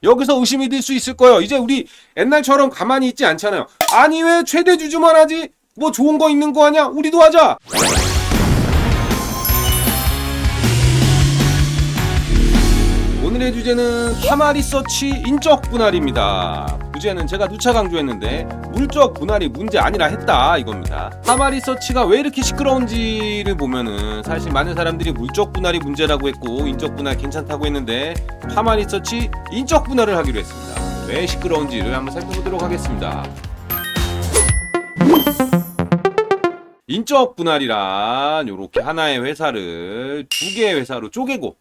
여기서 의심이 들 수 있을 거예요. 이제 우리 옛날처럼 가만히 있지 않잖아요. 아니 왜 최대 주주만 하지? 뭐 좋은 거 있는 거 아니야? 우리도 하자. 오늘의 주제는 파마리서치 인적 분할입니다. 주제는 제가 누차 강조했는데 물적 분할이 문제 아니라 했다 이겁니다. 파마리서치가 왜 이렇게 시끄러운지를 보면은 사실 많은 사람들이 물적 분할이 문제라고 했고 인적 분할 괜찮다고 했는데 파마리서치 인적 분할을 하기로 했습니다. 왜 시끄러운지를 한번 살펴보도록 하겠습니다. 인적 분할이란 이렇게 하나의 회사를 두 개의 회사로 쪼개고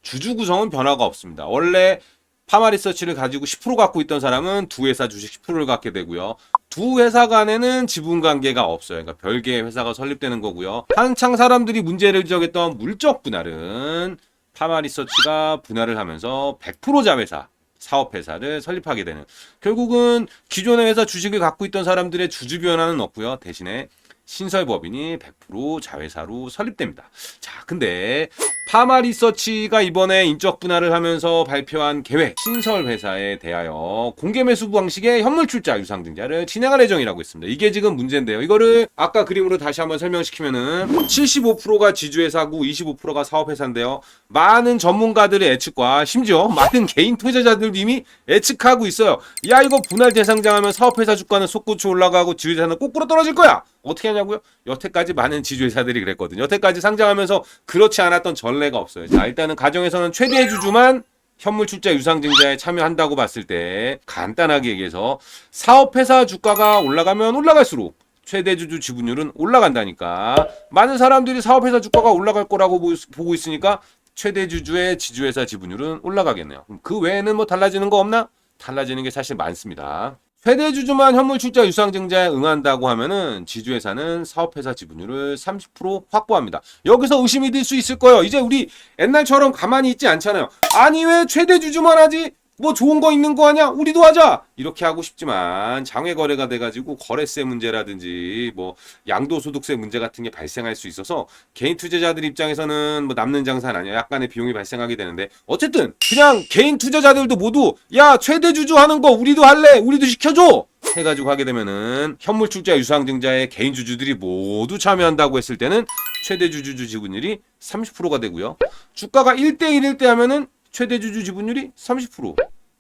주주 구성은 변화가 없습니다. 원래 파마리서치를 가지고 10% 갖고 있던 사람은 두 회사 주식 10%를 갖게 되고요. 두 회사 간에는 지분 관계가 없어요. 그러니까 별개의 회사가 설립되는 거고요. 한창 사람들이 문제를 지적했던 물적 분할은 파마리서치가 분할을 하면서 100% 자회사 사업회사를 설립하게 되는, 결국은 기존의 회사 주식을 갖고 있던 사람들의 주주 변화는 없고요. 대신에 신설법인이 100% 자회사로 설립됩니다. 자, 근데 파마리서치가 이번에 인적 분할을 하면서 발표한 계획, 신설회사에 대하여 공개 매수 방식의 현물 출자 유상증자를 진행할 예정이라고 했습니다. 이게 지금 문제인데요. 이거를 아까 그림으로 다시 한번 설명시키면은 75%가 지주회사고 25%가 사업회사인데요. 많은 전문가들의 예측과 심지어 많은 개인 투자자들도 이미 예측하고 있어요. 야, 이거 분할 대상장하면 사업회사 주가는 솟구쳐 올라가고 지주회사는 거꾸로 떨어질 거야. 어떻게 하냐고요? 여태까지 많은 지주회사들이 그랬거든요. 여태까지 상장하면서 그렇지 않았던 전례가 없어요. 자, 일단은 가정에서는 최대 주주만 현물 출자 유상증자에 참여한다고 봤을 때 간단하게 얘기해서 사업회사 주가가 올라가면 올라갈수록 최대 주주 지분율은 올라간다니까. 많은 사람들이 사업회사 주가가 올라갈 거라고 보고 있으니까 최대 주주의 지주회사 지분율은 올라가겠네요. 그럼 그 외에는 뭐 달라지는 거 없나? 달라지는 게 사실 많습니다. 최대 주주만 현물 출자 유상증자에 응한다고 하면은 지주회사는 사업회사 지분율을 30% 확보합니다. 여기서 의심이 들 수 있을 거예요. 이제 우리 옛날처럼 가만히 있지 않잖아요. 아니 왜 최대 주주만 하지? 뭐 좋은 거 있는 거 아니야? 우리도 하자! 이렇게 하고 싶지만 장외 거래가 돼가지고 거래세 문제라든지 뭐 양도소득세 문제 같은 게 발생할 수 있어서 개인 투자자들 입장에서는 뭐 남는 장사는 아니야. 약간의 비용이 발생하게 되는데, 어쨌든 그냥 개인 투자자들도 모두 야, 최대 주주 하는 거 우리도 할래! 우리도 시켜줘! 해가지고 하게 되면은 현물 출자 유상증자에 개인 주주들이 모두 참여한다고 했을 때는 최대 주주 지분율이 30%가 되고요. 주가가 1대1일 때 하면은 최대 주주 지분율이 30%,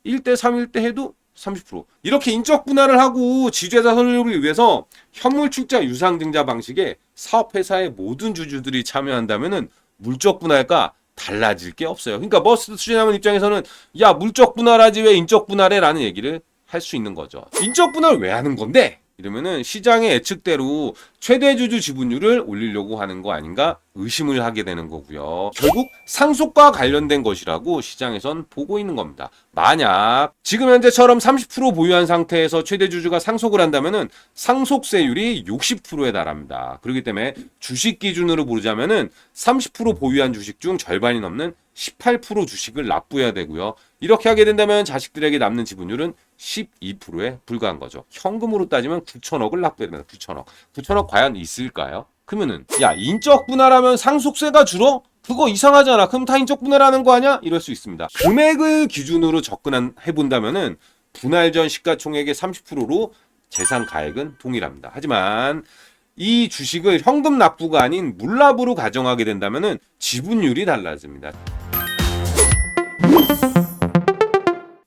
1대3일 때 해도 30%. 이렇게 인적 분할을 하고 지주회사 설립을 위해서 현물 출자 유상증자 방식에 사업회사의 모든 주주들이 참여한다면은 물적 분할과 달라질 게 없어요. 그러니까 머스트 투자자분 입장에서는 야, 물적 분할하지 왜 인적 분할해? 라는 얘기를 할 수 있는 거죠. 인적 분할 왜 하는 건데? 이러면은 시장의 예측대로 최대 주주 지분율을 올리려고 하는 거 아닌가 의심을 하게 되는 거고요. 결국 상속과 관련된 것이라고 시장에선 보고 있는 겁니다. 만약 지금 현재처럼 30% 보유한 상태에서 최대 주주가 상속을 한다면은 상속세율이 60%에 달합니다. 그렇기 때문에 주식 기준으로 보자면은 30% 보유한 주식 중 절반이 넘는 18% 주식을 납부해야 되고요. 이렇게 하게 된다면 자식들에게 남는 지분율은 12%에 불과한 거죠. 현금으로 따지면 9천억을 납부해야 됩니다. 9천억. 9천억 과연 있을까요? 그러면은 야, 인적 분할하면 상속세가 줄어? 그거 이상하잖아. 그럼 다 인적 분할하는 거 아니야? 이럴 수 있습니다. 금액을 기준으로 접근해본다면은 분할 전 시가총액의 30%로 재산 가액은 동일합니다. 하지만 이 주식을 현금 납부가 아닌 물납으로 가정하게 된다면은 지분율이 달라집니다.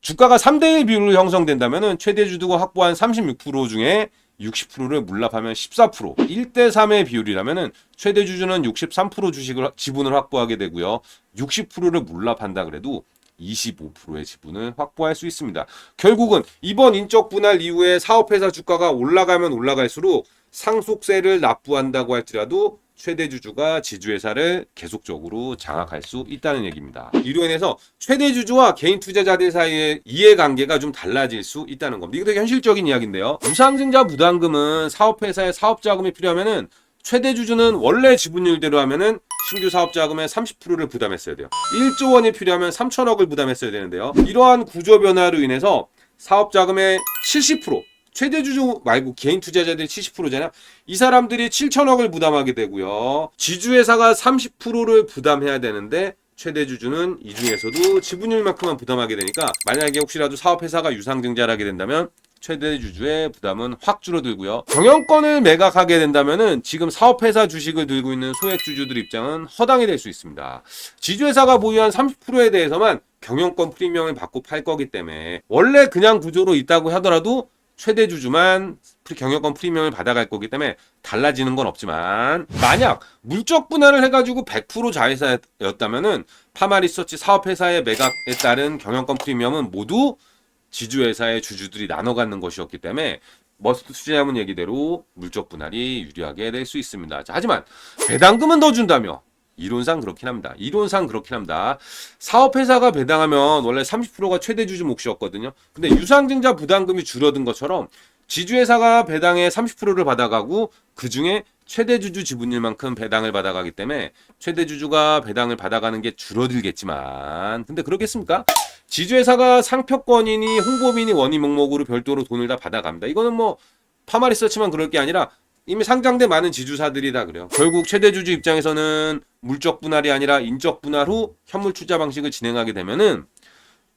주가가 3대1 비율로 형성된다면 최대 주주가 확보한 36% 중에 60%를 물납하면 14%, 1대3의 비율이라면 최대 주주는 63% 주식을 지분을 확보하게 되고요. 60%를 물납한다 그래도 25%의 지분을 확보할 수 있습니다. 결국은 이번 인적 분할 이후에 사업회사 주가가 올라가면 올라갈수록 상속세를 납부한다고 할지라도 최대 주주가 지주회사를 계속적으로 장악할 수 있다는 얘기입니다. 이로 인해서 최대 주주와 개인 투자자들 사이의 이해관계가 좀 달라질 수 있다는 겁니다. 이게 되게 현실적인 이야기인데요. 유상증자 부담금은 사업회사에 사업자금이 필요하면은 최대 주주는 원래 지분율대로 하면은 신규 사업자금의 30%를 부담했어야 돼요. 1조 원이 필요하면 3천억을 부담했어야 되는데요. 이러한 구조 변화로 인해서 사업자금의 70%, 최대 주주 말고 개인 투자자들이 70%잖아요. 이 사람들이 7천억을 부담하게 되고요. 지주회사가 30%를 부담해야 되는데 최대 주주는 이 중에서도 지분율만큼만 부담하게 되니까 만약에 혹시라도 사업회사가 유상증자를 하게 된다면 최대 주주의 부담은 확 줄어들고요. 경영권을 매각하게 된다면은 지금 사업회사 주식을 들고 있는 소액 주주들 입장은 허당이 될 수 있습니다. 지주회사가 보유한 30%에 대해서만 경영권 프리미엄을 받고 팔 거기 때문에 원래 그냥 구조로 있다고 하더라도 최대 주주만 경영권 프리미엄을 받아갈 거기 때문에 달라지는 건 없지만 만약 물적 분할을 해가지고 100% 자회사였다면은 파마리서치 사업회사의 매각에 따른 경영권 프리미엄은 모두 지주회사의 주주들이 나눠 갖는 것이었기 때문에 머스트 투자자문 얘기대로 물적 분할이 유리하게 될 수 있습니다. 자, 하지만 배당금은 더 준다며 이론상 그렇긴 합니다. 이론상 그렇긴 합니다. 사업회사가 배당하면 원래 30%가 최대 주주 몫이었거든요. 근데 유상증자 부담금이 줄어든 것처럼 지주회사가 배당의 30%를 받아가고 그 중에 최대 주주 지분율만큼 배당을 받아가기 때문에 최대 주주가 배당을 받아가는 게 줄어들겠지만 근데 그렇겠습니까? 지주회사가 상표권이니 홍보비니 원인 목록으로 별도로 돈을 다 받아갑니다. 이거는 뭐 파마리서치만 그럴 게 아니라 이미 상장된 많은 지주사들이 다 그래요. 결국 최대 주주 입장에서는 물적 분할이 아니라 인적 분할 후 현물 투자 방식을 진행하게 되면은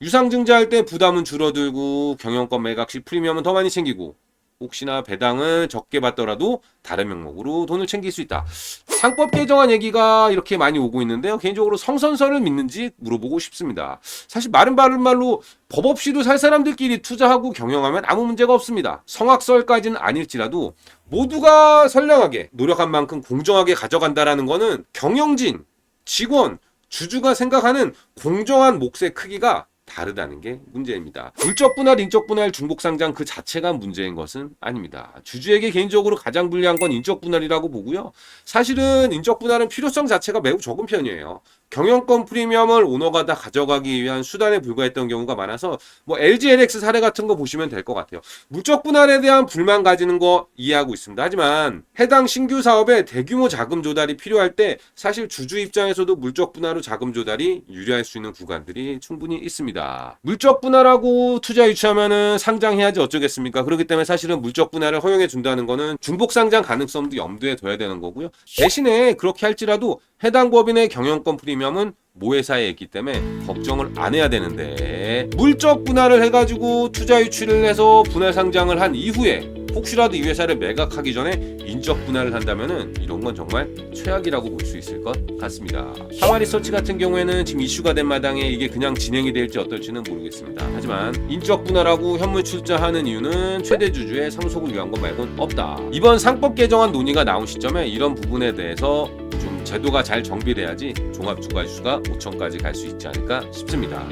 유상증자할 때 부담은 줄어들고 경영권 매각 시 프리미엄은 더 많이 챙기고 혹시나 배당을 적게 받더라도 다른 명목으로 돈을 챙길 수 있다. 상법 개정안 얘기가 이렇게 많이 오고 있는데요. 개인적으로 성선설을 믿는지 물어보고 싶습니다. 사실 말은 말로 법 없이도 살 사람들끼리 투자하고 경영하면 아무 문제가 없습니다. 성악설까지는 아닐지라도 모두가 선량하게 노력한 만큼 공정하게 가져간다라는 거는 경영진, 직원, 주주가 생각하는 공정한 몫의 크기가 다르다는 게 문제입니다. 물적 분할, 인적 분할, 중복 상장 그 자체가 문제인 것은 아닙니다. 주주에게 개인적으로 가장 불리한 건 인적 분할이라고 보고요. 사실은 인적 분할은 필요성 자체가 매우 적은 편이에요. 경영권 프리미엄을 오너가 다 가져가기 위한 수단에 불과했던 경우가 많아서 뭐 LG LX 사례 같은 거 보시면 될 것 같아요. 물적 분할에 대한 불만 가지는 거 이해하고 있습니다. 하지만 해당 신규 사업에 대규모 자금 조달이 필요할 때 사실 주주 입장에서도 물적 분할로 자금 조달이 유리할 수 있는 구간들이 충분히 있습니다. 물적 분할하고 투자 유치하면은 상장해야지 어쩌겠습니까? 그렇기 때문에 사실은 물적 분할을 허용해 준다는 거는 중복 상장 가능성도 염두에 둬야 되는 거고요. 대신에 그렇게 할지라도 해당 법인의 경영권 프리미엄은 모회사에 있기 때문에 걱정을 안 해야 되는데 물적 분할을 해가지고 투자 유치를 해서 분할 상장을 한 이후에 혹시라도 이 회사를 매각하기 전에 인적 분할을 한다면은 이런 건 정말 최악이라고 볼 수 있을 것 같습니다. 파마리서치 같은 경우에는 지금 이슈가 된 마당에 이게 그냥 진행이 될지 어떨지는 모르겠습니다. 하지만 인적 분할하고 현물 출자하는 이유는 최대 주주의 상속을 위한 것 말고는 없다. 이번 상법 개정안 논의가 나온 시점에 이런 부분에 대해서 좀 제도가 잘 정비돼야지 종합 주가지수가 5천까지 갈 수 있지 않을까 싶습니다.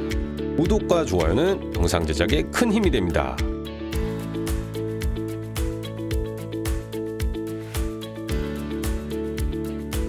구독과 좋아요는 영상 제작에 큰 힘이 됩니다.